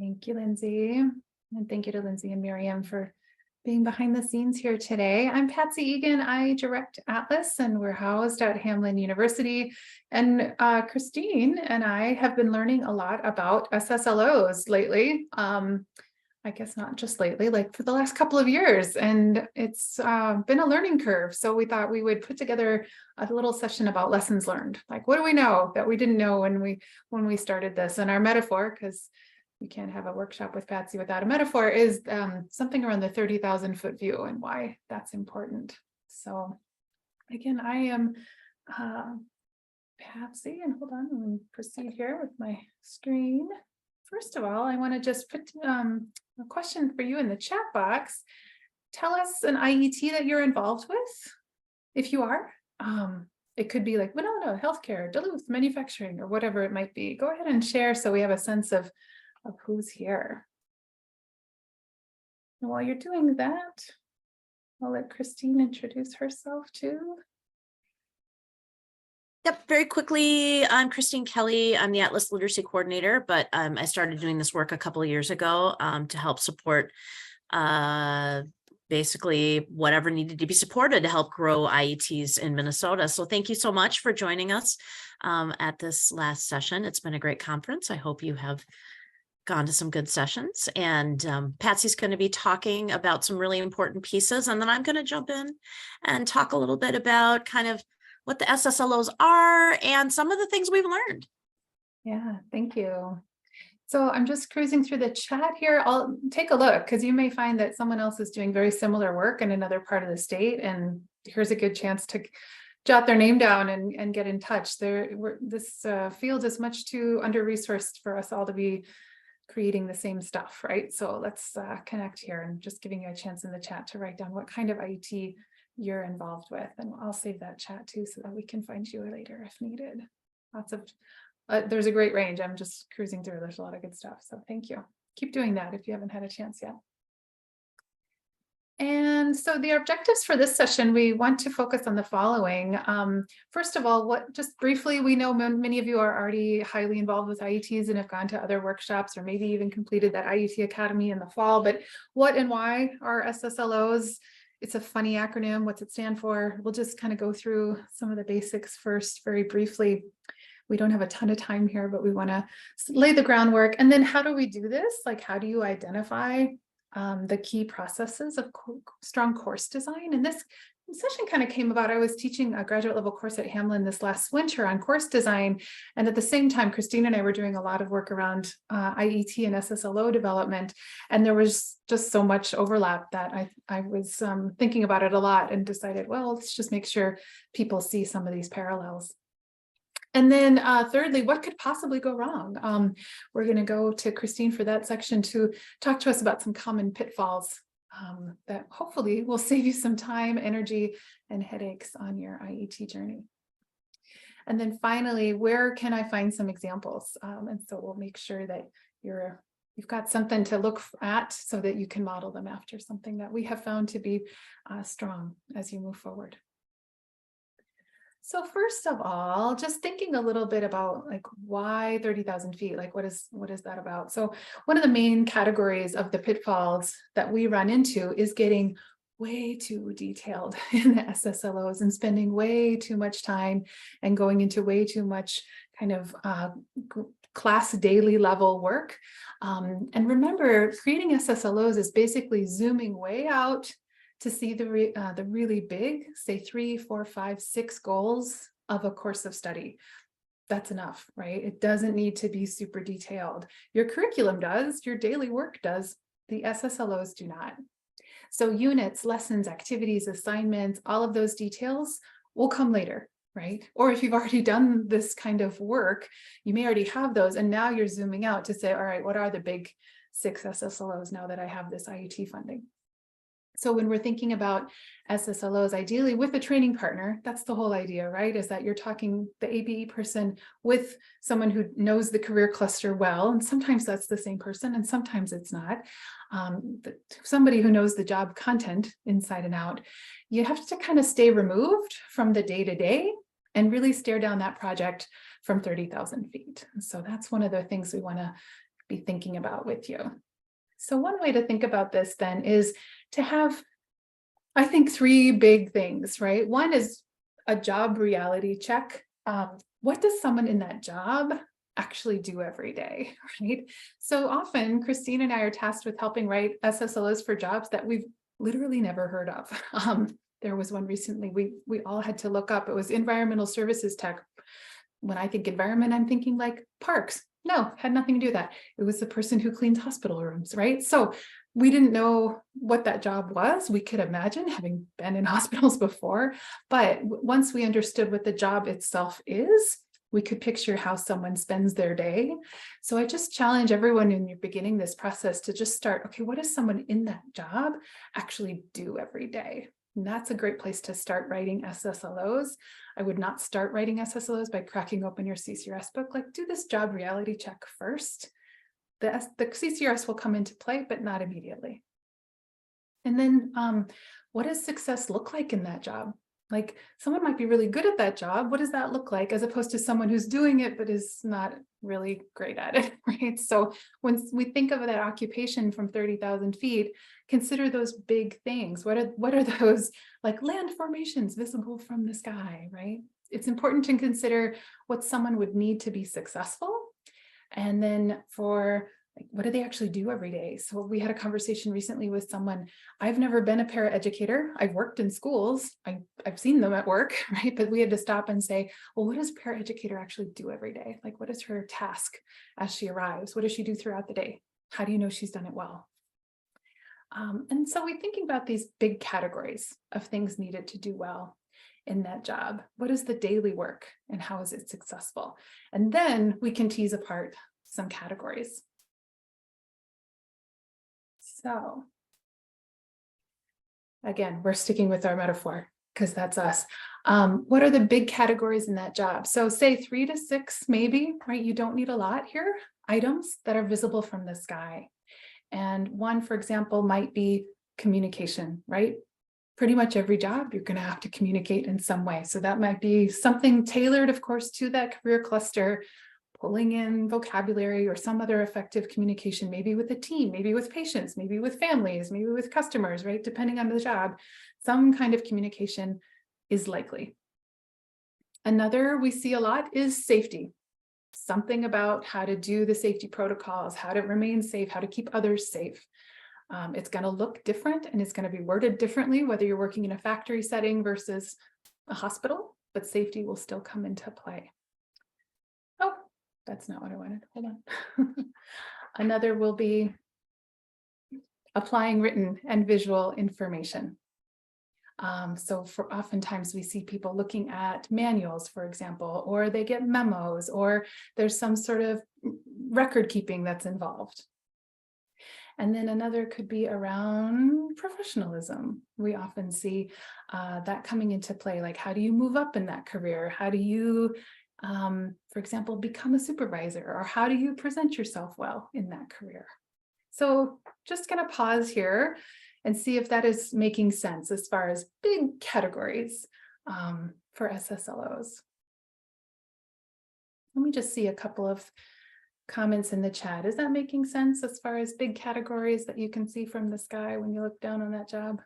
Thank you, Lindsay. And thank you to Lindsay and Miriam for being behind the scenes here today. I'm Patsy Egan. I direct Atlas, and we're housed at Hamline University. And Kristine and I have been learning a lot about SSLOs lately. I guess not just lately, like for the last couple of years. And it's been a learning curve. So we thought we would put together a little session about lessons learned. Like, what do we know that we didn't know when we started this? And our metaphor, because you can't have a workshop with Patsy without a metaphor, is something around the 30,000 foot view and why that's important. So again, I am Patsy, and hold on, let me proceed here with my screen. First of all, I want to just put a question for you in the chat box. Tell us an IET that you're involved with, if you are. It could be like Winona, healthcare, Duluth, manufacturing, or whatever it might be. Go ahead and share so we have a sense of who's here. And while you're doing that, I'll let Kristine introduce herself too. Yep, very quickly, I'm Kristine Kelly. I'm the Atlas Literacy Coordinator, but I started doing this work a couple of years ago to help support basically whatever needed to be supported to help grow IETs in Minnesota. So thank you so much for joining us at this last session. It's been a great conference. I hope you have gone to some good sessions, and Patsy's going to be talking about some really important pieces, and then I'm going to jump in and talk a little bit about kind of what the SSLOs are and some of the things we've learned. Yeah, thank you. So I'm just cruising through the chat here. I'll take a look because you may find that someone else is doing very similar work in another part of the state, and here's a good chance to jot their name down and get in touch. This field is much too under-resourced for us all to be creating the same stuff, right? So let's connect here, and just giving you a chance in the chat to write down what kind of IET you're involved with, and I'll save that chat too so that we can find you later if needed. Lots of there's a great range. I'm just cruising through. There's a lot of good stuff, so thank you. Keep doing that if you haven't had a chance yet. And so the objectives for this session, we want to focus on the following. First of all, just briefly, we know many of you are already highly involved with IETs and have gone to other workshops or maybe even completed that IET Academy in the fall, but what and why are SSLOs? It's a funny acronym. What's it stand for? We'll just kind of go through some of the basics first very briefly. We don't have a ton of time here, but we want to lay the groundwork. And then how do we do this? Like, how do you identify the key processes of strong course design? And this session kind of came about. I was teaching a graduate level course at Hamline this last winter on course design. And at the same time, Kristine and I were doing a lot of work around IET and SSLO development. And there was just so much overlap that I was thinking about it a lot and decided, well, let's just make sure people see some of these parallels. And then thirdly, what could possibly go wrong? We're going to go to Kristine for that section to talk to us about some common pitfalls that hopefully will save you some time, energy, and headaches on your IET journey. And then finally, where can I find some examples? And so we'll make sure that you've got something to look at so that you can model them after something that we have found to be strong as you move forward. So first of all, just thinking a little bit about like why 30,000 feet, like what is that about? So one of the main categories of the pitfalls that we run into is getting way too detailed in the SSLOs and spending way too much time and going into way too much kind of class daily level work. And remember, creating SSLOs is basically zooming way out to see the really big, say 3, 4, 5, 6 goals of a course of study. That's enough, right? It doesn't need to be super detailed. Your curriculum does, your daily work does, the SSLOs do not. So units, lessons, activities, assignments, all of those details will come later, right? Or if you've already done this kind of work, you may already have those, and now you're zooming out to say, all right, what are the big 6 SSLOs now that I have this IET funding? So when we're thinking about SSLOs, ideally with a training partner, that's the whole idea, right? Is that you're talking the ABE person with someone who knows the career cluster well. And sometimes that's the same person and sometimes it's not. Somebody who knows the job content inside and out. You have to kind of stay removed from the day-to-day and really stare down that project from 30,000 feet. So that's one of the things we want to be thinking about with you. So one way to think about this then is to have, I think, three big things, right? One is a job reality check. What does someone in that job actually do every day, right? So often Kristine and I are tasked with helping write SSLOs for jobs that we've literally never heard of. There was one recently we all had to look up. It was environmental services tech. When I think environment, I'm thinking like parks. No, had nothing to do with that. It was the person who cleans hospital rooms, right? So we didn't know what that job was. We could imagine, having been in hospitals before, but once we understood what the job itself is, we could picture how someone spends their day. So I just challenge everyone when you're beginning this process to just start, okay, what does someone in that job actually do every day? And that's a great place to start writing SSLOs. I would not start writing SSLOs by cracking open your CCRS book. Like, do this job reality check first. The CCRS will come into play, but not immediately. And then what does success look like in that job? Like, someone might be really good at that job. What does that look like, as opposed to someone who's doing it but is not really great at it, right? So when we think of that occupation from 30,000 feet, consider those big things. What are those, like, land formations visible from the sky, right? It's important to consider what someone would need to be successful. And then for, like, what do they actually do every day? So we had a conversation recently with someone. I've never been a paraeducator. I've worked in schools. I've seen them at work, right? But we had to stop and say, well, what does a paraeducator actually do every day? Like, what is her task as she arrives? What does she do throughout the day? How do you know she's done it well? And so we're thinking about these big categories of things needed to do well in that job. What is the daily work and how is it successful? And then we can tease apart some categories. So again, we're sticking with our metaphor because that's us. What are the big categories in that job? So say 3 to 6, maybe, right? You don't need a lot here. Items that are visible from the sky. And one, for example, might be communication, right? Pretty much every job, you're going to have to communicate in some way. So that might be something tailored, of course, to that career cluster, pulling in vocabulary or some other effective communication, maybe with a team, maybe with patients, maybe with families, maybe with customers, right? Depending on the job, some kind of communication is likely. Another we see a lot is safety. Something about how to do the safety protocols, how to remain safe, how to keep others safe. It's going to look different and it's going to be worded differently, whether you're working in a factory setting versus a hospital, but safety will still come into play. Oh, that's not what I wanted. Hold on. Another will be applying written and visual information. So for oftentimes we see people looking at manuals, for example, or they get memos, or there's some sort of record keeping that's involved. And then another could be around professionalism. We often see that coming into play, like, how do you move up in that career? How do you, for example, become a supervisor, or how do you present yourself well in that career? So just gonna pause here and see if that is making sense as far as big categories for SSLOs. Let me just see a couple of comments in the chat. Is that making sense as far as big categories that you can see from the sky when you look down on that job?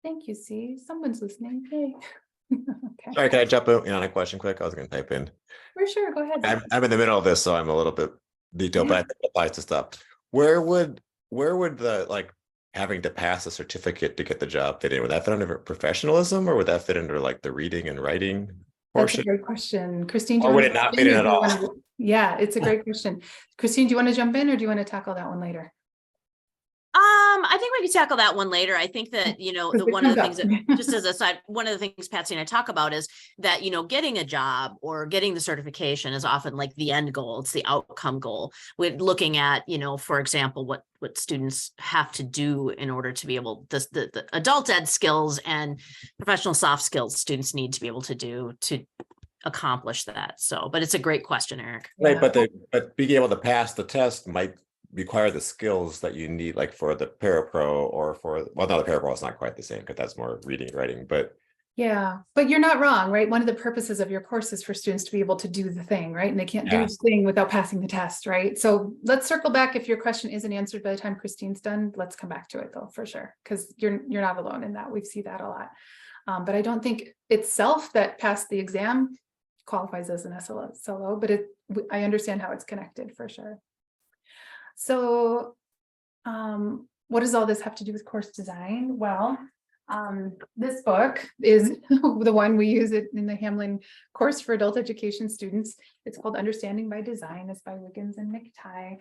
Thank you, C. Someone's listening. Hey. Okay. Sorry, can I jump in on a question quick? I was going to type in. For sure, go ahead. I'm in the middle of this, so I'm a little bit detailed, but I think it applies to stuff. Where would the, like, having to pass a certificate to get the job fit in? Would that fit under professionalism, or would that fit under, like, the reading and writing portion? That's a great question. Kristine, do Or you would want it not fit in at all? Yeah, it's a great question. Kristine, do you want to jump in, or do you want to tackle that one later? I think we can tackle that one later. I think that, one of the things that, just as a side, one of the things Patsy and I talk about is that, getting a job or getting the certification is often like the end goal. It's the outcome goal. We're looking at, for example, what students have to do in order to be able, the adult ed skills and professional soft skills students need to be able to do to accomplish that. So, but it's a great question, Eric. Right, but being able to pass the test might require the skills that you need, like for the parapro or for, well, no, the parapro is not quite the same because that's more reading, writing, but Yeah, but you're not wrong, right? One of the purposes of your course is for students to be able to do the thing, right? And they can't do Yeah. the thing without passing the test, right? So let's circle back. If your question isn't answered by the time Kristine's done, let's come back to it though, for sure. Because you're not alone in that. We see that a lot. But I don't think itself that passed the exam qualifies as an SSLO, but I understand how it's connected for sure. So what does all this have to do with course design? Well, this book is the one we use it in the Hamlin course for adult education students. It's called Understanding by Design. It's by Wiggins and McTighe.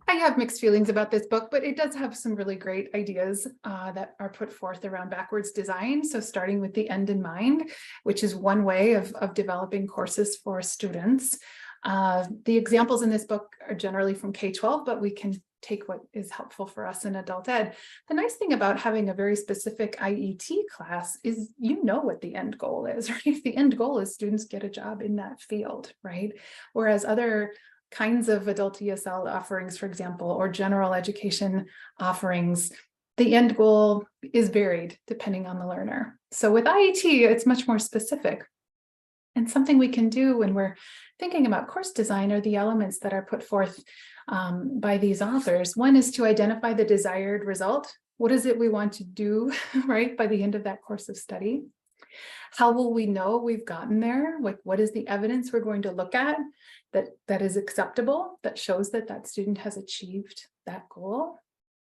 I have mixed feelings about this book, but it does have some really great ideas that are put forth around backwards design. So starting with the end in mind, which is one way of developing courses for students. The examples in this book are generally from K-12, but we can take what is helpful for us in adult ed. The nice thing about having a very specific IET class is you know what the end goal is, right? The end goal is students get a job in that field, right? Whereas other kinds of adult ESL offerings, for example, or general education offerings, the end goal is varied depending on the learner. So with IET, it's much more specific. And something we can do when we're thinking about course design are the elements that are put forth by these authors. One is to identify the desired result. What is it we want to do, right, by the end of that course of study? How will we know we've gotten there? Like, what is the evidence we're going to look at that is acceptable, that shows that that student has achieved that goal?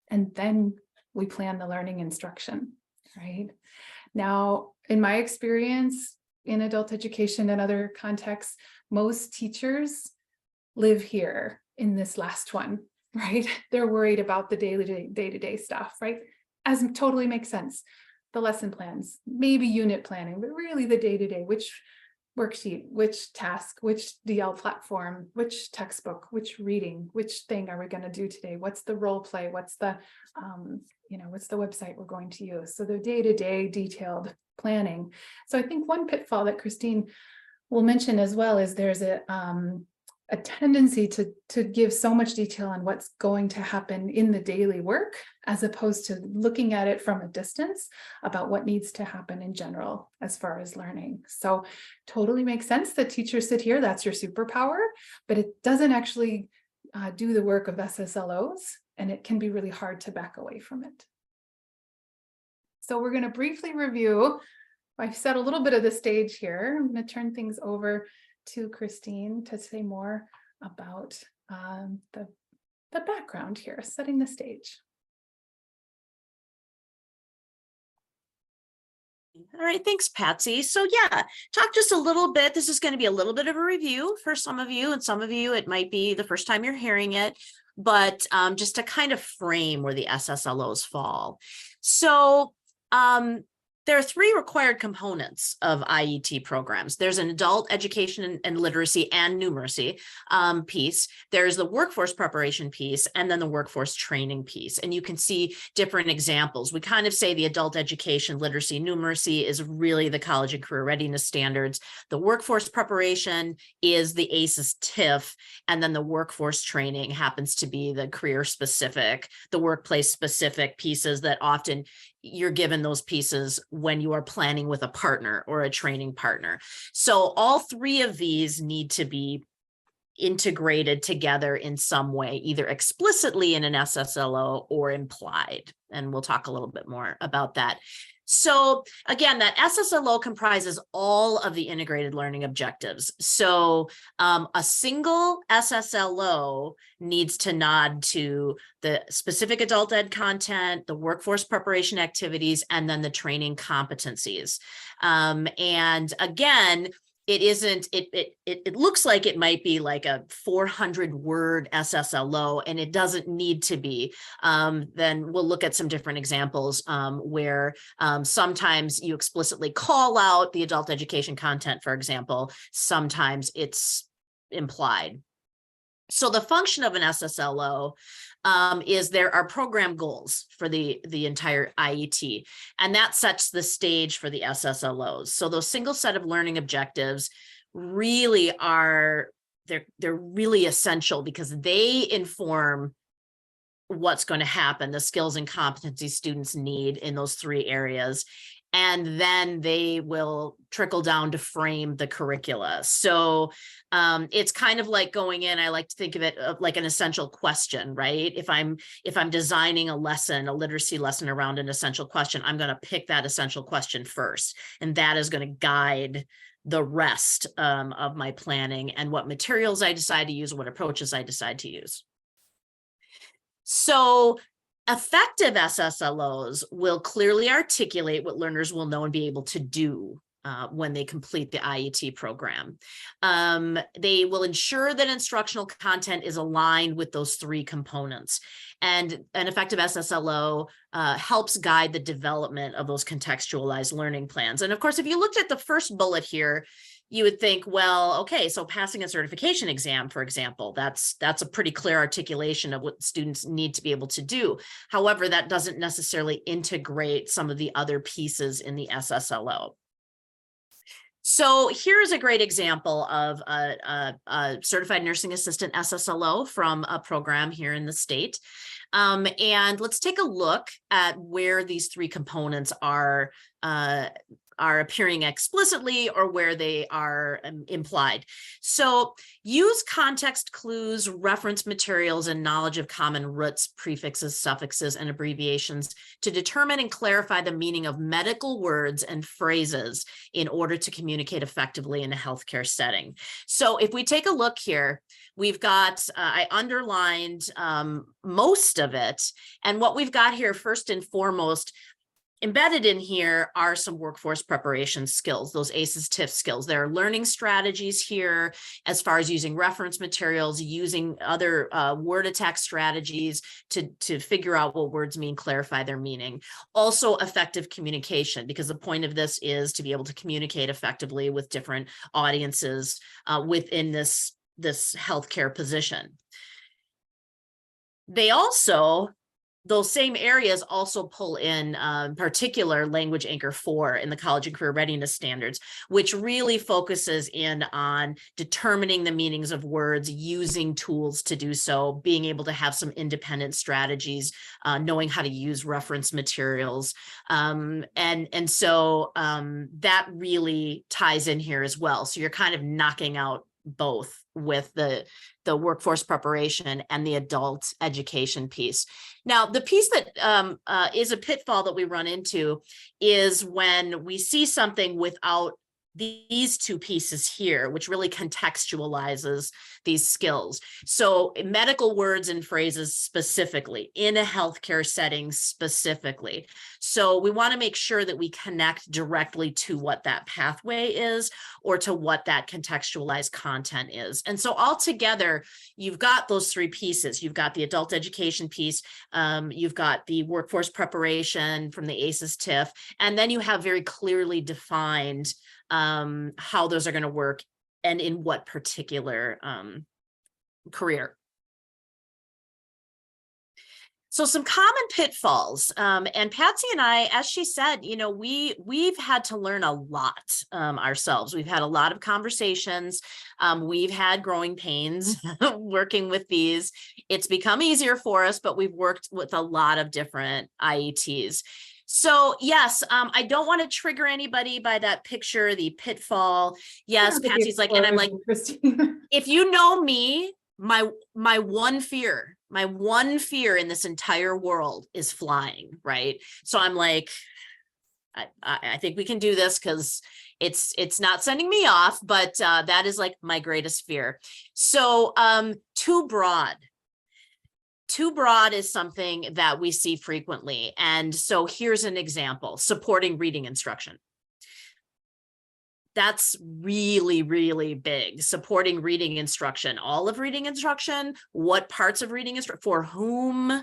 And then we plan the learning instruction, right? Now, in my experience in adult education and other contexts, most teachers live here in this last one, right? They're worried about the day-to-day stuff, right? As totally makes sense. The lesson plans, maybe unit planning, but really the day-to-day, which worksheet, which task, which DL platform, which textbook, which reading, which thing are we going to do today? What's the role play? What's the, what's the website we're going to use? So the day-to-day detailed planning. So I think one pitfall that Kristine will mention as well is there's a tendency to give so much detail on what's going to happen in the daily work, as opposed to looking at it from a distance about what needs to happen in general as far as learning. So totally makes sense that teachers sit here, that's your superpower, but it doesn't actually do the work of SSLOs, and it can be really hard to back away from it. So we're going to briefly review. I've set a little bit of the stage here. I'm going to turn things over to Kristine to say more about the background here, setting the stage. All right, thanks, Patsy. So yeah, talk just a little bit. This is going to be a little bit of a review for some of you, and some of you, it might be the first time you're hearing it, but just to kind of frame where the SSLOs fall. So there are three required components of IET programs. There's an adult education and literacy and numeracy piece. There's the workforce preparation piece, and then the workforce training piece. And you can see different examples. We kind of say the adult education, literacy, numeracy is really the college and career readiness standards. The workforce preparation is the ACES TIF, and then the workforce training happens to be the career specific, the workplace specific pieces that often you're given those pieces when you are planning with a partner or a training partner. So all three of these need to be integrated together in some way, either explicitly in an SSLO or implied. And we'll talk a little bit more about that. So again, that SSLO comprises all of the integrated learning objectives. So a single SSLO needs to nod to the specific adult ed content, the workforce preparation activities, and then the training competencies. And again, it isn't, it looks like it might be like a 400-word SSLO, and it doesn't need to be. Then we'll look at some different examples where sometimes you explicitly call out the adult education content, for example, sometimes it's implied. So the function of an SSLO is there are program goals for the entire IET, and that sets the stage for the SSLOs. So those single set of learning objectives really are they're really essential because they inform what's going to happen, the skills and competencies students need in those 3 areas. And then they will trickle down to frame the curricula. So it's kind of like going in, I like to think of it like an essential question, right? If I'm designing a lesson, a literacy lesson around an essential question, I'm going to pick that essential question first. And that is going to guide the rest of my planning and what materials I decide to use, what approaches I decide to use. So effective SSLOs will clearly articulate what learners will know and be able to do when they complete the IET program. They will ensure that instructional content is aligned with those 3 components. And an effective SSLO helps guide the development of those contextualized learning plans. And of course, if you looked at the first bullet here, you would think, well, okay, so passing a certification exam, for example, that's a pretty clear articulation of what students need to be able to do. However, that doesn't necessarily integrate some of the other pieces in the SSLO. So here's a great example of a certified nursing assistant SSLO from a program here in the state. And let's take a look at where these 3 components are appearing explicitly or where they are implied. So use context clues, reference materials, and knowledge of common roots, prefixes, suffixes, and abbreviations to determine and clarify the meaning of medical words and phrases in order to communicate effectively in a healthcare setting. So if we take a look here, we've got, I underlined most of it. And what we've got here, first and foremost, embedded in here are some workforce preparation skills, those ACEs, TIF skills. There are learning strategies here as far as using reference materials, using other word attack strategies to figure out what words mean, clarify their meaning. Also effective communication, because the point of this is to be able to communicate effectively with different audiences within this healthcare position. They also, those same areas also pull in particular language anchor 4 in the college and career readiness standards, which really focuses in on determining the meanings of words, using tools to do so, being able to have some independent strategies, knowing how to use reference materials. And so that really ties in here as well. So you're kind of knocking out both with the workforce preparation and the adult education piece. Now, the piece that is a pitfall that we run into is when we see something without these 2 pieces here, which really contextualizes these skills. So medical words and phrases specifically, in a healthcare setting specifically. So we want to make sure that we connect directly to what that pathway is or to what that contextualized content is. And so altogether, you've got those 3 pieces. You've got the adult education piece, you've got the workforce preparation from the ACEs TIF, and then you have very clearly defined how those are going to work and in what particular career. So some common pitfalls, and Patsy and I, as she said, you know, we've had to learn a lot ourselves. We've had a lot of conversations. We've had growing pains working with these. It's become easier for us, but we've worked with a lot of different IETs. So yes, I don't want to trigger anybody by that picture, the pitfall. Yes, Patsy's like, and I'm like, Kristine. if you know me, my one fear in this entire world is flying, right? So I'm like, I think we can do this because it's not sending me off, but that is like my greatest fear. So too broad. Too broad is something that we see frequently. And so here's an example: supporting reading instruction. That's really, really big. Supporting reading instruction, all of reading instruction, what parts of reading instruction, for whom,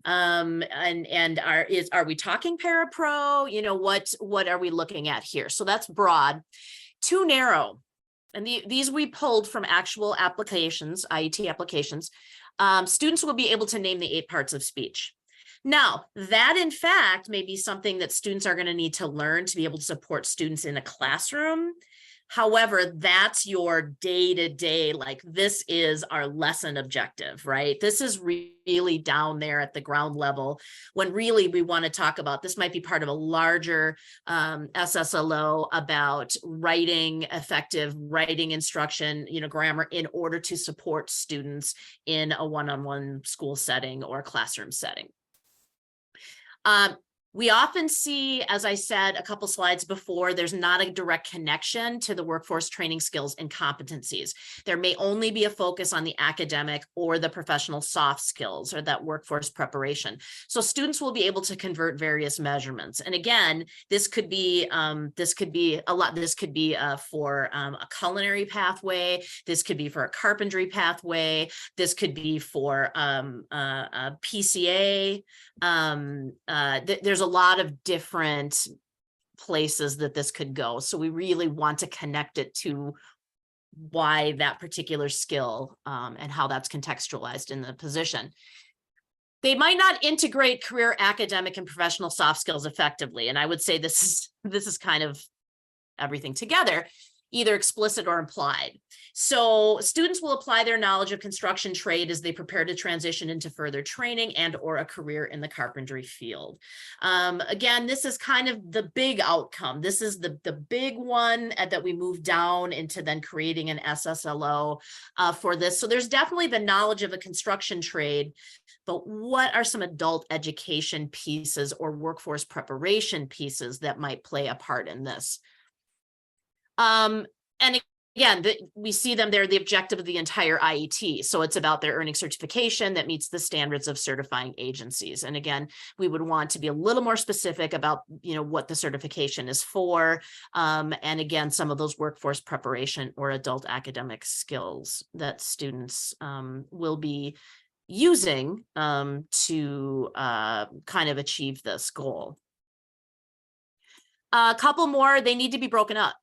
and are we talking parapro? You know, what are we looking at here? So that's broad. Too narrow. And these we pulled from actual applications, IET applications. Students will be able to name the 8 parts of speech. Now, that in fact may be something that students are going to need to learn to be able to support students in a classroom, However, that's your day-to-day, like this is our lesson objective, right? This is really down there at the ground level, when really we want to talk about, this might be part of a larger SSLO about writing, effective writing instruction, grammar, in order to support students in a one-on-one school setting or classroom setting. We often see, as I said a couple slides before, there's not a direct connection to the workforce training skills and competencies. There may only be a focus on the academic or the professional soft skills or that workforce preparation. So students will be able to convert various measurements. And again, this could be a lot. This could be for a culinary pathway. This could be for a carpentry pathway. This could be for a PCA. There's a lot of different places that this could go. So we really want to connect it to why that particular skill and how that's contextualized in the position. They might not integrate career, academic, and professional soft skills effectively. And I would say this is kind of everything together, either explicit or implied. So students will apply their knowledge of construction trade as they prepare to transition into further training and or a career in the carpentry field. Again, this is kind of the big outcome. This is the big one that we move down into then creating an SSLO for this. So there's definitely the knowledge of a construction trade, but what are some adult education pieces or workforce preparation pieces that might play a part in this? And again, we see them there, the objective of the entire IET. So it's about their earning certification that meets the standards of certifying agencies. And again, we would want to be a little more specific about, what the certification is for. And again, some of those workforce preparation or adult academic skills that students will be using to kind of achieve this goal. A couple more, they need to be broken up.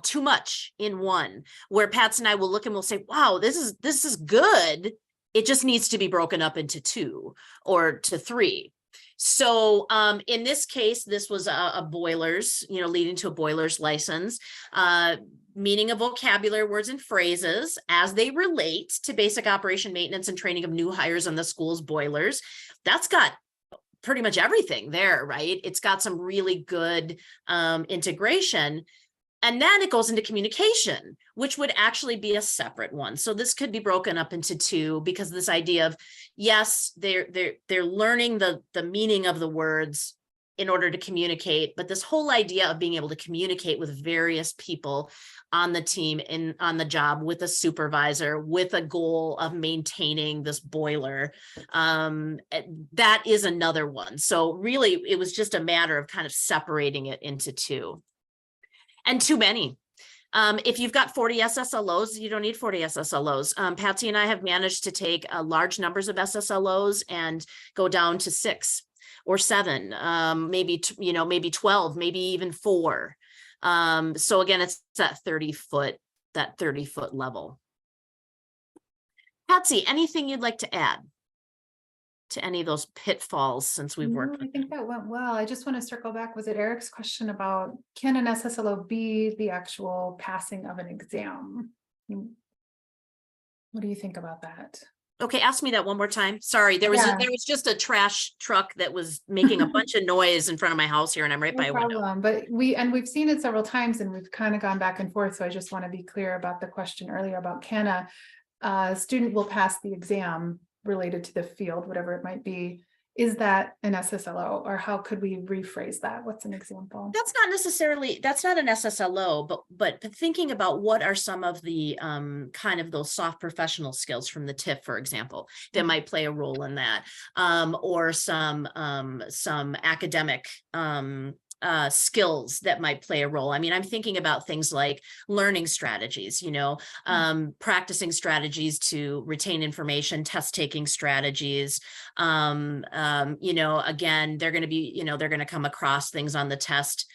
Too much in one, where Patsy and I will look and we'll say, wow, this is good. It just needs to be broken up into 2 or to 3. So in this case, this was a boilers, leading to a boilers license, meaning of vocabulary, words, and phrases as they relate to basic operation, maintenance, and training of new hires on the school's boilers. That's got pretty much everything there, right? It's got some really good integration. And then it goes into communication, which would actually be a separate one. So this could be broken up into 2, because this idea of, yes, they're learning the meaning of the words in order to communicate, but this whole idea of being able to communicate with various people on the team on the job, with a supervisor, with a goal of maintaining this boiler, that is another one. So really, it was just a matter of kind of separating it into 2. And too many. If you've got 40 SSLOs, you don't need 40 SSLOs. Patsy and I have managed to take large numbers of SSLOs and go down to 6 or 7, maybe 12, maybe even 4. So again, it's that 30-foot level. Patsy, anything you'd like to add to any of those pitfalls since we've worked? I think that went well. I just want to circle back. Was it Eric's question about, can an SSLO be the actual passing of an exam? What do you think about that? Okay, ask me that one more time. Sorry, there was just a trash truck that was making a bunch of noise in front of my house here, and I'm right by a window. But we've seen it several times, and we've kind of gone back and forth. So I just want to be clear about the question earlier about, can a student will pass the exam related to the field, whatever it might be. Is that an SSLO, or how could we rephrase that? What's an example? That's not an SSLO, but thinking about what are some of the kind of those soft professional skills from the TIF, for example, that might play a role in that, or some academic skills that might play a role. I mean, I'm thinking about things like learning strategies, practicing strategies to retain information, test taking strategies. Again, they're going to come across things on the test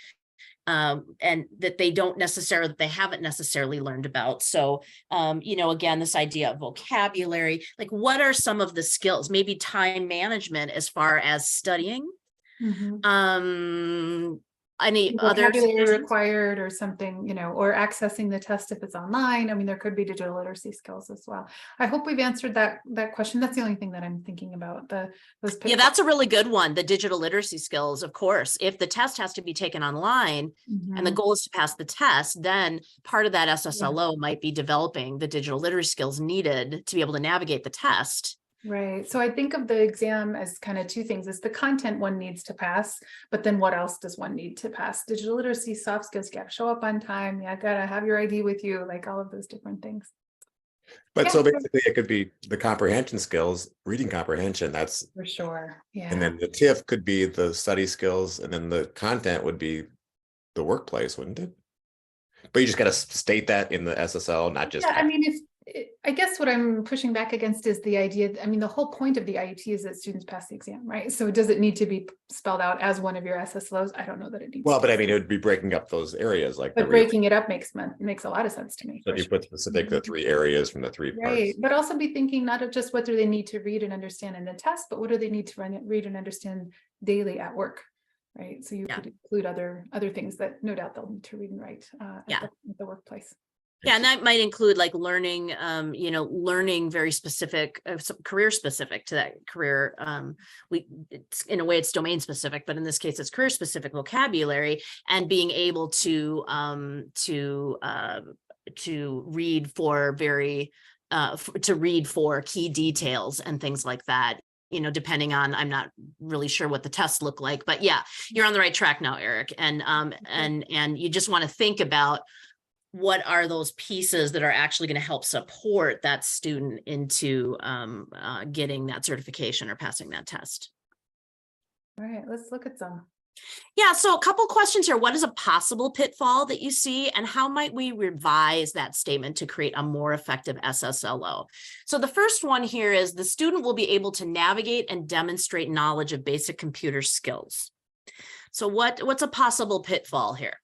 and that they haven't necessarily learned about. So, again, this idea of vocabulary, like what are some of the skills, maybe time management as far as studying, Any other vocabulary suggestions? required or something, or accessing the test if it's online. I mean, there could be digital literacy skills as well. I hope we've answered that question. That's the only thing that I'm thinking about. Those Yeah, that's a really good one. The digital literacy skills, of course. If the test has to be taken online and the goal is to pass the test, then part of that SSLO might be developing the digital literacy skills needed to be able to navigate the test. Right. So I think of the exam as kind of two things. It's the content one needs to pass, but then what else does one need to pass? Digital literacy, soft skills, you got to show up on time. You got to have your ID with you, like all of those different things. But so basically it could be the comprehension skills, reading comprehension, that's For sure. Yeah. and then the TIF could be the study skills, and then the content would be the workplace, wouldn't it? But you just got to state that in the SSL, not just. Yeah, I mean, I guess what I'm pushing back against is the idea, I mean, the whole point of the IET is that students pass the exam, right? So does it need to be spelled out as one of your SSLOs? I don't know that it needs. Well, but I mean, it would be breaking up those areas, like. But breaking it up makes a lot of sense to me. So if you put specific the 3 areas from the 3 Right, parts. but also be thinking not of just what do they need to read and understand in the test, but what do they need to read and understand daily at work, right? So you could include other things that no doubt they'll need to read and write at the workplace. Yeah, and that might include like learning, learning very specific, career specific to that career. It's, in a way, it's domain specific, but in this case, it's career specific vocabulary, and being able to read for key details and things like that. Depending on, I'm not really sure what the tests look like, but yeah, you're on the right track now, Eric. And you just want to think about what are those pieces that are actually going to help support that student into getting that certification or passing that test. All right, let's look at some. Yeah, so a couple questions here. What is a possible pitfall that you see, and how might we revise that statement to create a more effective SSLO? So the first one here is the student will be able to navigate and demonstrate knowledge of basic computer skills. So what's a possible pitfall here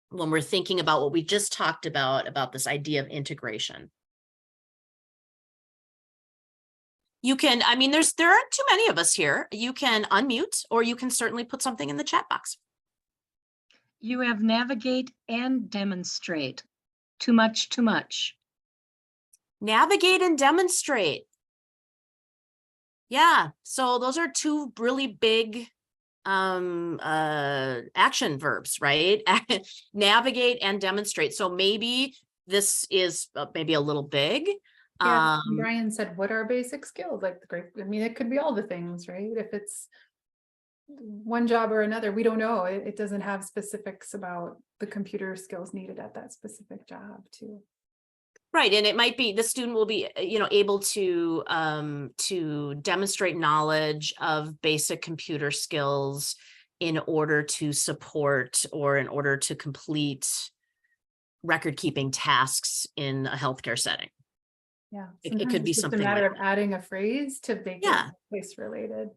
when we're thinking about what we just talked about this idea of integration? You can, I mean, there aren't too many of us here. You can unmute, or you can certainly put something in the chat box. You have navigate and demonstrate. Too much, too much. Navigate and demonstrate. Yeah, so those are two really big action verbs, right? Navigate and demonstrate. So maybe this is maybe a little big. Yeah, Brian said, what are basic skills? Like I mean, it could be all the things, right? If it's one job or another, we don't know. It doesn't have specifics about the computer skills needed at that specific job too. Right, and it might be the student will be, able to demonstrate knowledge of basic computer skills in order to support or in order to complete record-keeping tasks in a healthcare setting. Yeah, it could be something a matter like of adding a phrase to make it place related.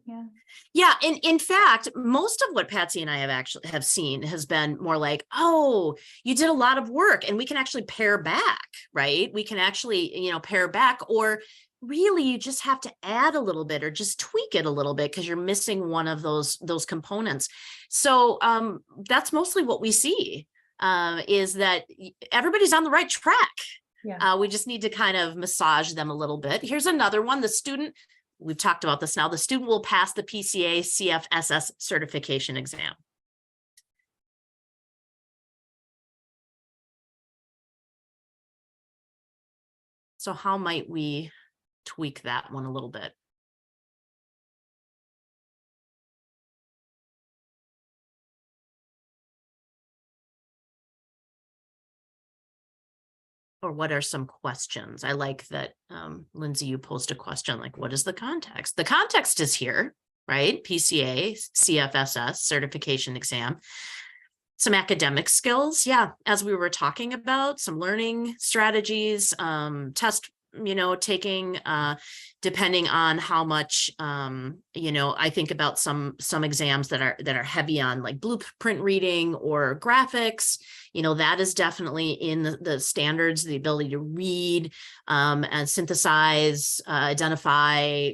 Yeah. In fact, most of what Patsy and I have seen has been more like, oh, you did a lot of work, and we can actually pare back, right? We can actually, pare back, or really you just have to add a little bit or just tweak it a little bit because you're missing one of those components. So that's mostly what we see, is that everybody's on the right track. Yeah. We just need to kind of massage them a little bit. Here's another one. The student, we've talked about this now, the student will pass the PCA CFSS certification exam. So how might we tweak that one a little bit? Or what are some questions? I like that, Lindsay, you posed a question like, what is the context? The context is here, right? PCA, CFSS, certification exam. Some academic skills, as we were talking about, some learning strategies, test, taking, depending on how much, I think about some exams that are heavy on like blueprint reading or graphics, that is definitely in the standards, the ability to read and synthesize, identify,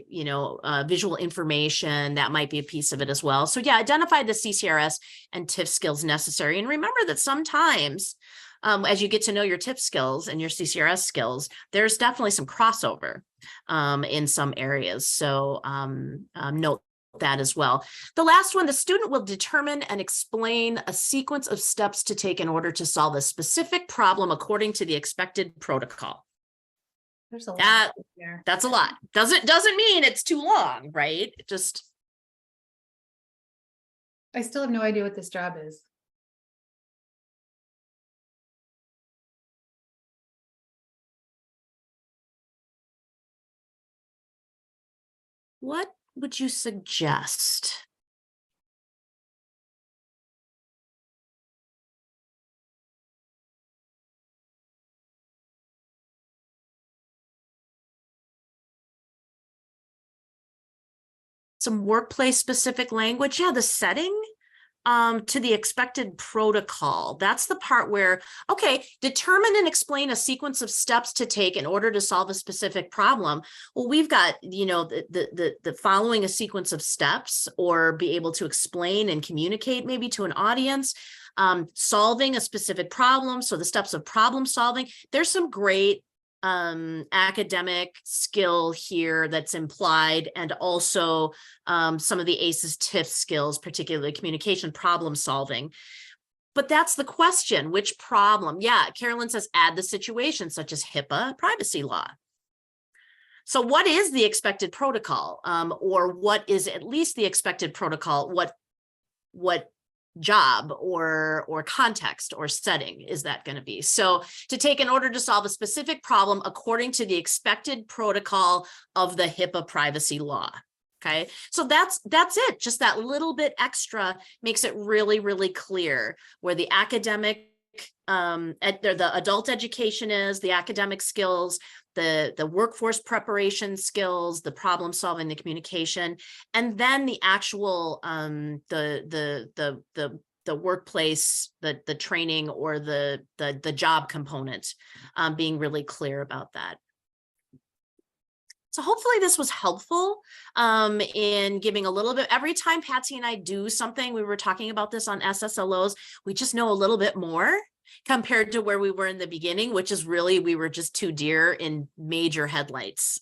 visual information. That might be a piece of it as well. So yeah, identify the CCRS and TIF skills necessary. And remember that sometimes as you get to know your TIF skills and your CCRS skills, there's definitely some crossover in some areas. So note that as well. The last one, the student will determine and explain a sequence of steps to take in order to solve a specific problem according to the expected protocol. There's a lot there. That's a lot. Doesn't mean it's too long, right? I still have no idea what this job is. What would you suggest? Some workplace specific language. Yeah, the setting to the expected protocol. That's the part where, okay, determine and explain a sequence of steps to take in order to solve a specific problem. Well, we've got, the following a sequence of steps, or be able to explain and communicate maybe to an audience, solving a specific problem. So the steps of problem solving. There's some great academic skill here that's implied, and also some of the ACEs TIF skills, particularly communication, problem solving. But that's the question, which problem? Yeah, Carolyn says add the situation, such as HIPAA, privacy law. So what is the expected protocol, or what is at least the expected protocol? What job or context or setting is that going to be? So to take in order to solve a specific problem according to the expected protocol of the HIPAA privacy law. Okay, so that's it. Just that little bit extra makes it really, really clear where the academic, the adult education is, the academic skills, the workforce preparation skills, the problem solving, the communication, and then the actual the workplace, the training, or the job component, being really clear about that. So hopefully this was helpful in giving a little bit. Every time Patsy and I do something, we were talking about this on SSLOs, we just know a little bit more compared to where we were in the beginning, which is really, we were just two deer in major headlights.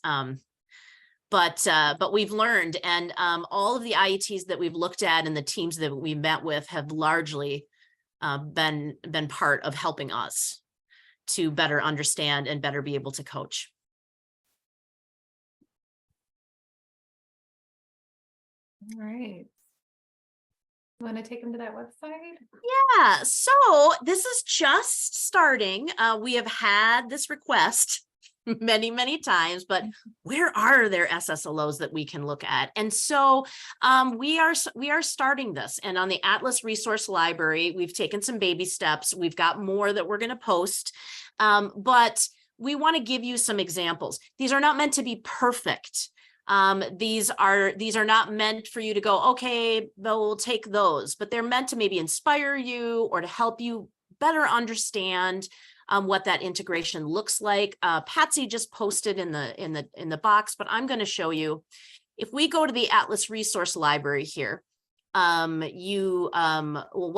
But we've learned, and all of the IETs that we've looked at and the teams that we met with have largely been part of helping us to better understand and better be able to coach. All right. You want to take them to that website? Yeah, so this is just starting. We have had this request many, many times, but where are there SSLOs that we can look at? And so we are starting this. And on the Atlas Resource Library, we've taken some baby steps. We've got more that we're going to post, but we want to give you some examples. These are not meant to be perfect. These are not meant for you to go, okay, we'll take those, but they're meant to maybe inspire you or to help you better understand what that integration looks like. Patsy just posted in the box, but I'm going to show you. If we go to the Atlas Resource Library here, what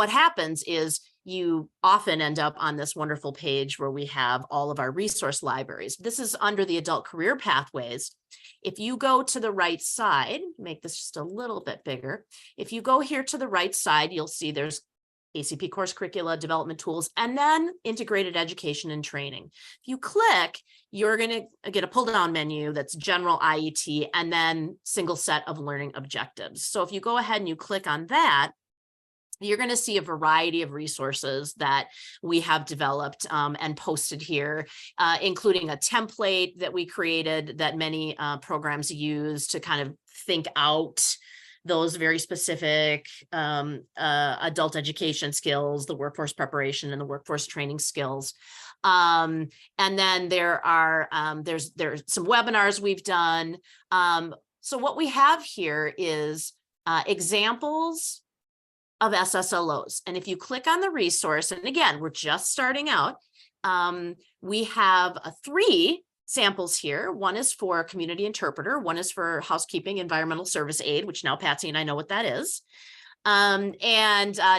happens is you often end up on this wonderful page where we have all of our resource libraries. This is under the adult career pathways. If you go to the right side, make this just a little bit bigger. If you go here to the right side, you'll see there's ACP course curricula, development tools, and then integrated education and training. If you click, you're going to get a pull down menu that's general IET and then single set of learning objectives. So if you go ahead and you click on that, you're going to see a variety of resources that we have developed and posted here, including a template that we created that many programs use to kind of think out those very specific adult education skills, the workforce preparation and the workforce training skills. And then there's some webinars we've done. So what we have here is examples of SSLOs. And if you click on the resource, and again, we're just starting out, we have 3 samples here. One is for community interpreter, one is for housekeeping environmental service aide, which now Patsy and I know what that is, and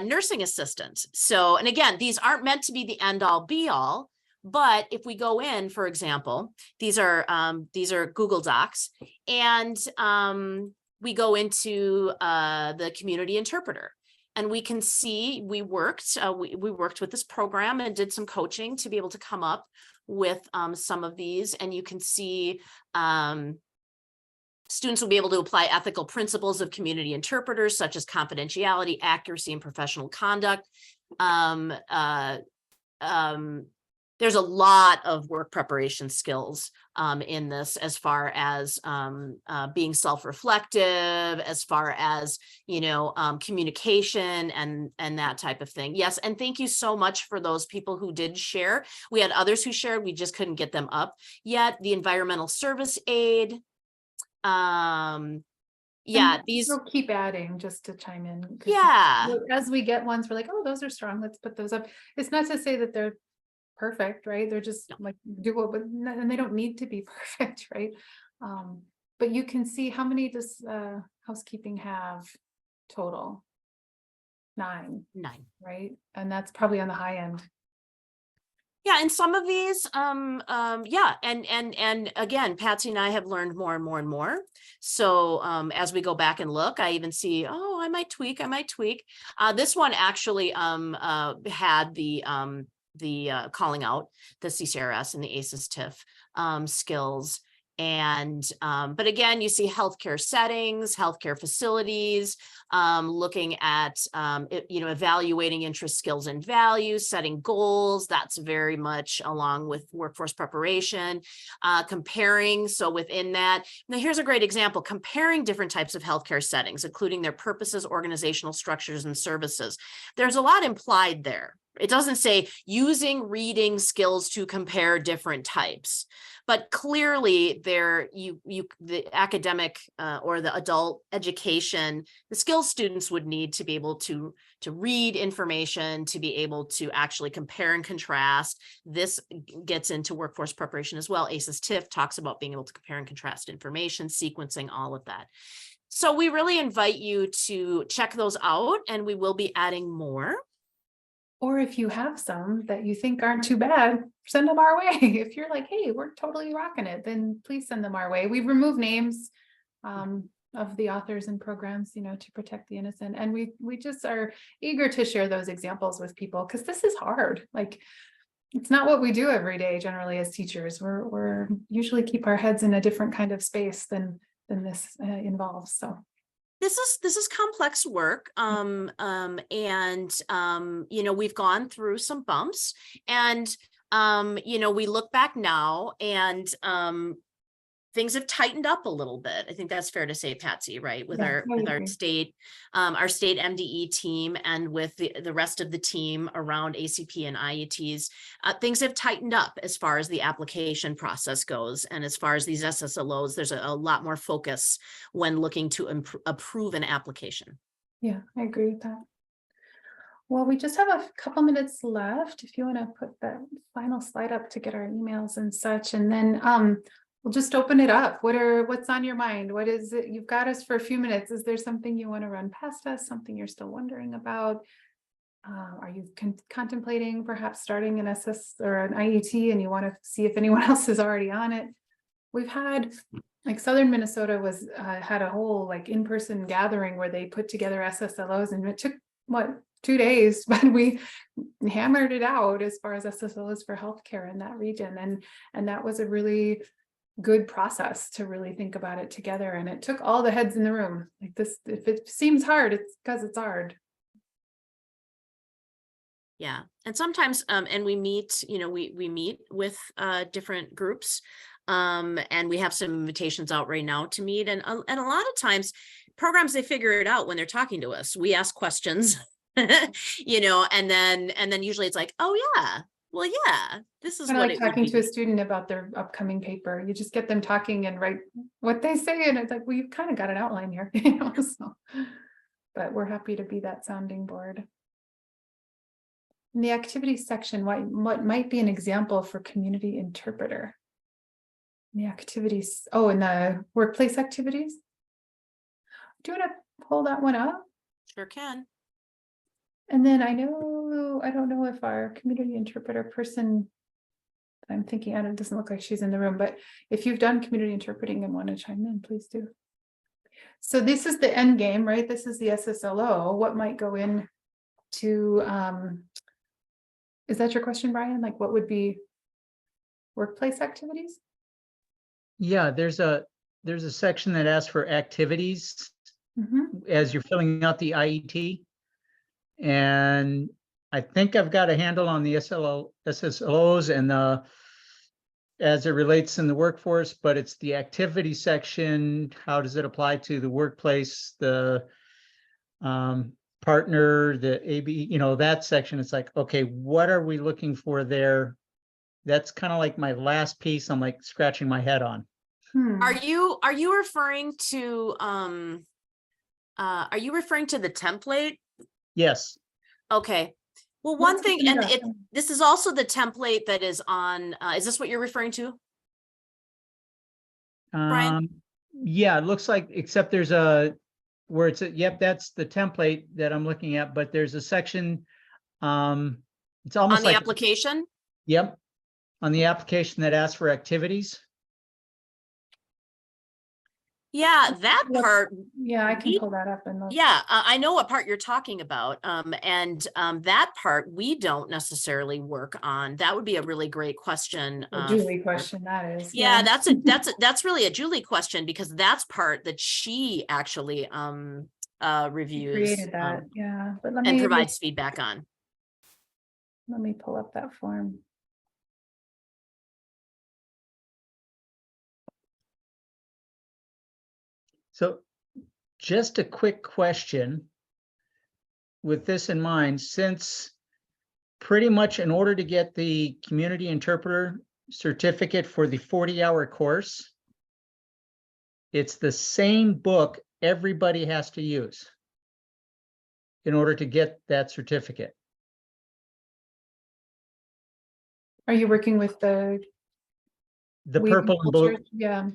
nursing assistant. So, and again, these aren't meant to be the end all be all, but if we go in, for example, these are Google Docs, and we go into the community interpreter. And we can see we worked with this program and did some coaching to be able to come up with some of these. And you can see students will be able to apply ethical principles of community interpreters, such as confidentiality, accuracy, and professional conduct. There's a lot of work preparation skills in this, as far as being self-reflective, as far as, communication and that type of thing. Yes, and thank you so much for those people who did share. We had others who shared, we just couldn't get them up yet. The environmental service aide. These we'll keep adding just to chime in. 'Cause Yeah. as we get ones, we're like, oh, those are strong, let's put those up. It's not to say that they're perfect, right? They're just like doable, but and they don't need to be perfect, right? But you can see how many does housekeeping have total? 9, right? And that's probably on the high end. Yeah, and some of these, and again, Patsy and I have learned more and more and more. So as we go back and look, I even see, oh, I might tweak. This one actually had the calling out the CCRS and the ACEs TIF skills. And, but again, you see healthcare settings, healthcare facilities, looking at, evaluating interest, skills, and values, setting goals. That's very much along with workforce preparation, comparing. So within that, now here's a great example, comparing different types of healthcare settings, including their purposes, organizational structures, and services. There's a lot implied there. It doesn't say using reading skills to compare different types, but clearly the academic or the adult education, the skills students would need to be able to read information, to be able to actually compare and contrast. This gets into workforce preparation as well. ACEs TIF talks about being able to compare and contrast information, sequencing, all of that. So we really invite you to check those out, and we will be adding more. Or if you have some that you think aren't too bad, send them our way. If you're like, hey, we're totally rocking it, then please send them our way. We've removed names of the authors and programs, to protect the innocent. And we just are eager to share those examples with people, because this is hard. Like, it's not what we do every day generally as teachers. We're usually keep our heads in a different kind of space than this involves. So this is complex work. We've gone through some bumps, and, we look back now, and things have tightened up a little bit. I think that's fair to say, Patsy, right? With our state MDE team, and with the rest of the team around ACP and IETs, things have tightened up as far as the application process goes. And as far as these SSLOs, there's a lot more focus when looking to approve an application. Yeah, I agree with that. Well, we just have a couple minutes left. If you want to put that final slide up to get our emails and such, and then we'll just open it up. What's on your mind? What is it? You've got us for a few minutes. Is there something you want to run past us? Something you're still wondering about? Are you contemplating perhaps starting an SS or an IET, and you want to see if anyone else is already on it? We've had, like, Southern Minnesota had a whole in-person gathering where they put together SSLOs, and it took 2 days, but we hammered it out as far as SSLOs for healthcare in that region, and that was a really good process to really think about it together. And it took all the heads in the room. Like this, if it seems hard, it's because it's hard. Yeah. And sometimes, and we meet, we meet with different groups, and we have some invitations out right now to meet. And a lot of times programs, they figure it out when they're talking to us. We ask questions, and then usually it's like, oh yeah, Well, yeah, this is Kind of what like it would talking to a be. student about their upcoming paper. You just get them talking and write what they say, and it's like, well, you've kind of got an outline here, you know. So, but we're happy to be that sounding board. In the activities section, what might be an example for community interpreter? In the activities, oh, in the workplace activities. Do you want to pull that one up? Sure can. And then I don't know if our community interpreter person, I'm thinking, it doesn't look like she's in the room, but if you've done community interpreting and want to chime in, please do. So this is the end game, right? This is the SSLO. What might go in to, is that your question, Brian? Like what would be workplace activities? Yeah, there's a section that asks for activities Mhm. as you're filling out the IET. And I think I've got a handle on the SSLOs and as it relates in the workforce, but it's the activity section. How does it apply to the workplace, the partner, the AB, that section? It's like, okay, what are we looking for there? That's kind of like my last piece I'm like scratching my head on. Are you referring to the template? Yes. Okay. Well, Let's one thing, open and it up. this is also the template that is on, is this what you're referring to? Brian? Yeah, it looks like, except there's where it's yep, that's the template that I'm looking at, but there's a section, it's On almost the like, application? yep, on the application that asks for activities. Yeah, that Look, part, Yeah, I can we- pull that up and look. yeah, I know what part you're talking about. And that part we don't necessarily work on. That would be a really great question. Julie question that is. Yeah, that's really a Julie question, because that's part that she actually reviews Created that, yeah. But let and me provides feedback on. pull up that form. So just a quick question with this in mind, since pretty much in order to get the community interpreter certificate for the 40-hour course, it's the same book everybody has to use in order to get that certificate. Are you working with the Purple and blue. culture? Yeah.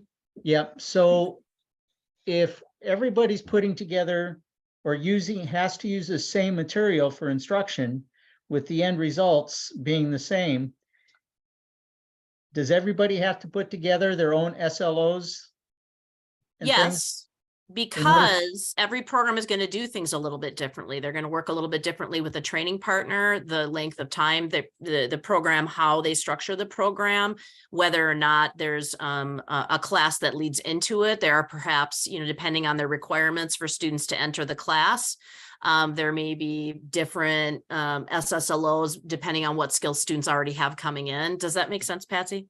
Yep. So if everybody's putting together or has to use the same material for instruction with the end results being the same, does everybody have to put together their own SLOs? And things? Yes, because every program is going to do things a little bit differently. They're going to work a little bit differently with a training partner, the length of time that the program, how they structure the program, whether or not there's a class that leads into it. There are perhaps, depending on their requirements for students to enter the class, there may be different SSLOs depending on what skills students already have coming in. Does that make sense, Patsy?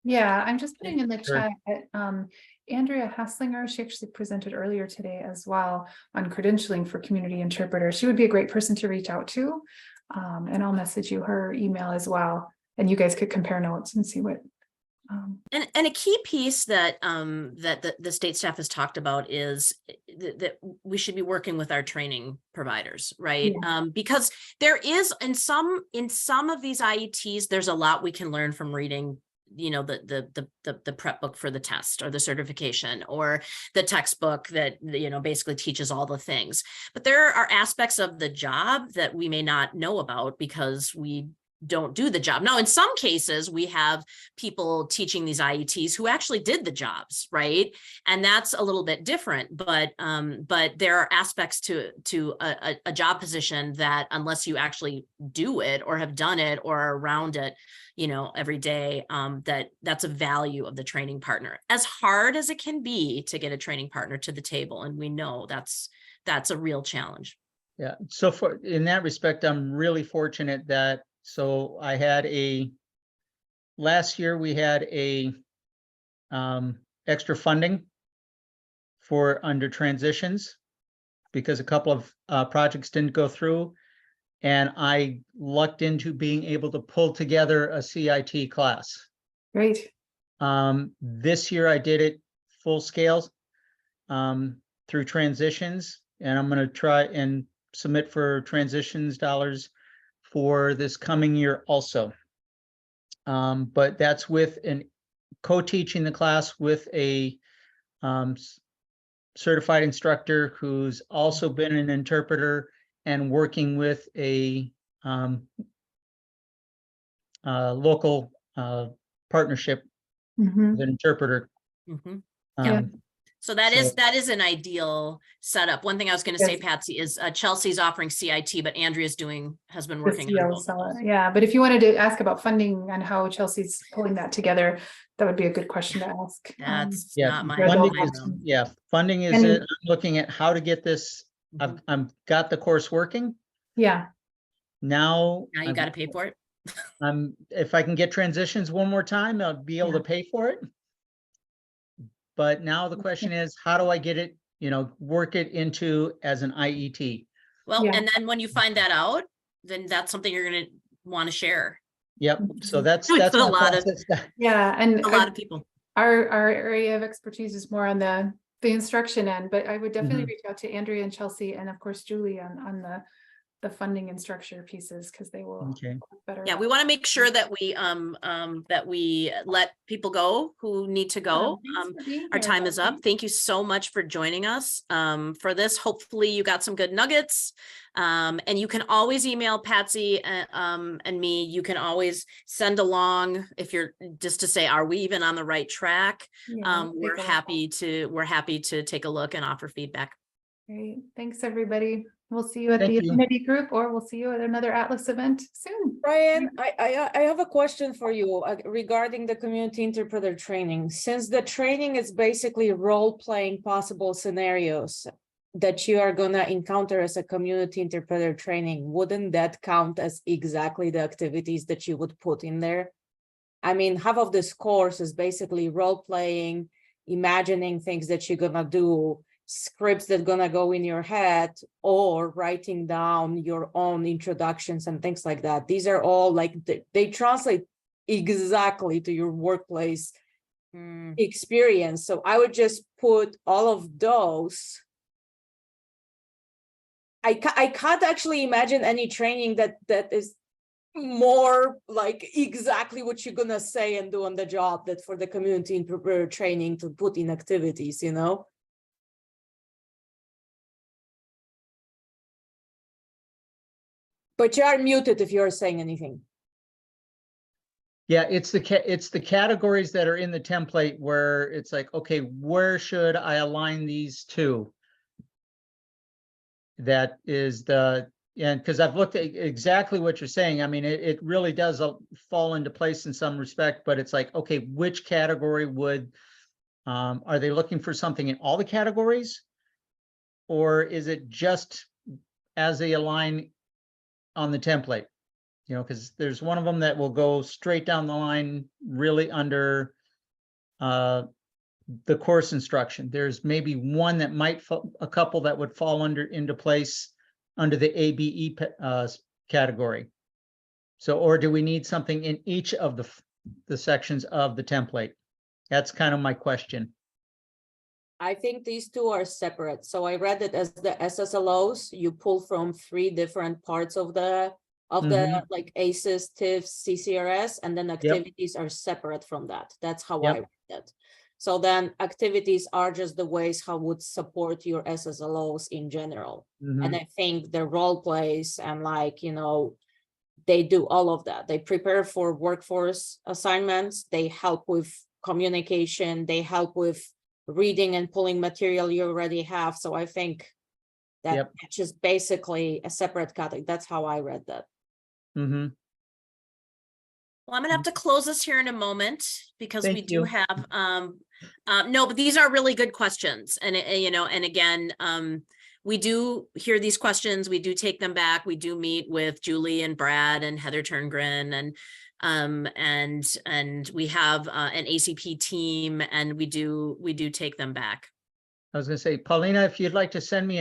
Yeah, I'm just putting in the Sure. chat. Andrea Hasslinger, she actually presented earlier today as well on credentialing for community interpreters. She would be a great person to reach out to. And I'll message you her email as well. And you guys could compare notes and see what. And a key piece that that the state staff has talked about is that we should be working with our training providers, right? Because there is in some of these IETs, there's a lot we can learn from reading, the prep book for the test or the certification or the textbook that basically teaches all the things. But there are aspects of the job that we may not know about because we don't do the job. Now, in some cases, we have people teaching these IETs who actually did the jobs, right? And that's a little bit different, but there are aspects to a job position that unless you actually do it or have done it or are around it, every day, that's a value of the training partner. As hard as it can be to get a training partner to the table, and we know that's a real challenge. Yeah. So in that respect, I'm really fortunate that last year we had a extra funding for under transitions because a couple of projects didn't go through. and I lucked into being able to pull together a CIT class. Great. This year I did it full scale through transitions, and I'm going to try and submit for transitions dollars for this coming year also. But that's with an co-teaching the class with a certified instructor who's also been an interpreter and working with a local partnership Mhm. with an interpreter. Mhm. Yeah. So that is an ideal setup. One thing I was going to say, Yes. Patsy, is Chelsea's offering CIT, but Andrea's has been working on both of those. Yeah, but if you wanted to ask about funding and how Chelsea's pulling that together, that would be a good question to ask. That's Yeah, not my funding my is, realm. yeah, funding is And- it. I'm looking at how to get this. I've got the course working Yeah, now. Now you got to pay for it. If I can get transitions one more time, I'll be able to pay for it. But now the question is, how do I get it, work it into as an IET? Well, Yeah. and then when you find that out, then that's something you're going to want to share Yep, so that's With a my lot of- process. yeah, and a lot of people. our area of expertise is more on the instruction end, but I would definitely Mhm. reach out to Andrea and Chelsea and of course Julie on the funding and structure pieces, because they will Okay. better. Yeah, we want to make sure that we let people go who need to go. Our time is up. Thank you so much for joining us for this. Hopefully you got some good nuggets. And you can always email Patsy and me. You can always send along if you're just to say, are we even on the right track? We're happy to take a look and offer feedback. Great, thanks everybody. We'll see you at Thank the you. affinity group, or we'll see you at another Atlas event soon. Brian, I have a question for you regarding the community interpreter training. Since the training is basically role-playing possible scenarios that you are gonna encounter as a community interpreter training, wouldn't that count as exactly the activities that you would put in there? I mean, half of this course is basically role-playing, imagining things that you're gonna do, scripts that gonna go in your head, or writing down your own introductions and things like that. These are all like they translate exactly to your workplace experience. So I would just put all of those. I can't actually imagine any training that is more like exactly what you're gonna say and do on the job, that for the community interpreter training to put in activities, But you are muted if you're saying anything. Yeah, it's the categories that are in the template where it's like, okay, where should I align these to? That is because I've looked at exactly what you're saying. I mean, it really does fall into place in some respect, but it's like, okay, which category are they looking for something in all the categories? Or is it just as they align on the template? Because there's one of them that will go straight down the line, really under the course instruction. There's maybe one that might a couple that would fall into place under the ABE category. So, or do we need something in each of the sections of the template? That's kind of my question. I think these two are separate. So I read it as the SSLOs. You pull from 3 different parts of the like ACEs, TIFs, CCRS, and then activities are separate from that. That's how I read it. So then activities are just the ways how would support your SSLOs in general. And I think the role plays and they do all of that. They prepare for workforce assignments. They help with communication. They help with reading and pulling material you already have. So I think that it's just basically a separate category. That's how I read that. Mm-hmm. Well, I'm gonna have to close this here in a moment because Thank we do you. have no, but these are really good questions, and and again, we do hear these questions, we do take them back, we do meet with Julie and Brad and Heather Turngren, and we have an ACP team, and we do take them back. I was going to say, Paulina, if you'd like to send me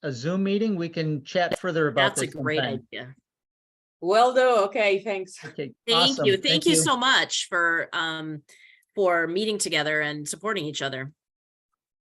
a Zoom meeting, we can chat further about That's a this great sometime. idea. Will do. Okay, thanks. Okay, Thank awesome. you. Thank you so much for meeting together and supporting each other.